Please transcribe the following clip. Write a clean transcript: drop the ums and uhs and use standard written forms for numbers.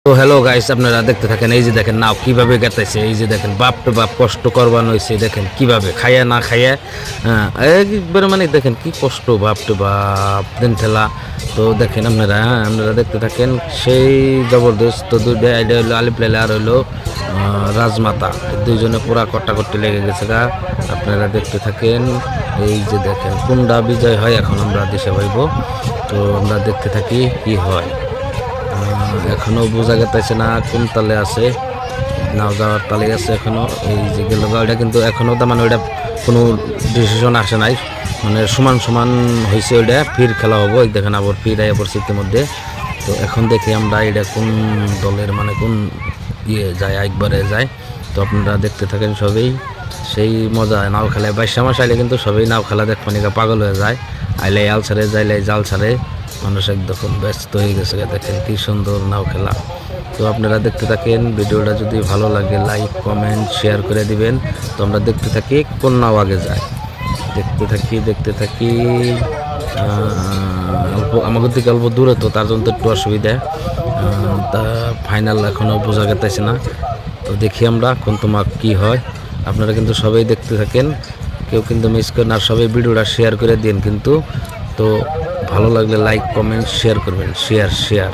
তো hello guys, আপনারা দেখতে থাকেন। এই যে দেখেন নাও কিভাবে গেতাইছে, এই যে দেখেন বাপ টু বাপ কষ্ট করবান হয়েছে, দেখেন কিভাবে খাইয়া না খাইয়া। হ্যাঁ, একবারে মানে দেখেন কি কষ্ট, বাপ টু বাপ দিন ঠেলা। তো দেখেন আপনারা, আপনারা দেখতে থাকেন, সেই জবরদস্ত। তো দুইটা আইডিয়া হইলো আলিফ লাইলা আর হইলো রাজমাতা, দুইজনে পুরা কট্টাকট্টি লেগে গেছে গা। আপনারা দেখতে থাকেন। এই যে দেখেন কোনটা বিজয় হয় এখন আমরা দেশে পাইব। তো আমরা দেখতে থাকি কি হয়। এখনো বোঝা গেছে না কোন তালে আছে, নাও যাওয়ার তালে আছে এখনো। এই যে গেল ওইটা কিন্তু এখনো তো মানে ওইটা কোনো ডিসিশন আসে নাই, মানে সমান সমান হয়েছে। ওইটা ফির খেলা হবো, এই দেখেন আবার ফির আয়া পরিস্থিতির মধ্যে। তো এখন দেখি আমরা এটা কোন দলের মানে কোন যায়, একবারে যায়। তো আপনারা দেখতে থাকেন সবেই, সেই মজা। নাও খেলায় 22 মাস আইলে কিন্তু সবাই নাও খেলা দেখ মানে পাগল হয়ে যায়। আইলে আল ছাড়ে, যাইলে জাল ছাড়ে, মানুষ একদম ব্যস্ত হয়ে গেছে। দেখেন কি সুন্দর নাও খেলা। তো আপনারা দেখতে থাকেন, ভিডিওটা যদি ভালো লাগে লাইক কমেন্ট শেয়ার করে দিবেন। তো আমরা দেখতে থাকি কোন নাও আগে যায়, দেখতে থাকি। অল্প আমাদের থেকে অল্প দূরে, তো তার জন্য তো একটু অসুবিধা। তা ফাইনাল এখনও বোঝা গেছে না। তো দেখি আমরা কোন তোমার কি হয়। আপনারা কিন্তু সবাই দেখতে থাকেন, কেউ কিন্তু মিস করেন, আর সবাই ভিডিওটা শেয়ার করে দিন কিন্তু। তো ভালো লাগলে লাইক কমেন্ট শেয়ার করবেন, শেয়ার।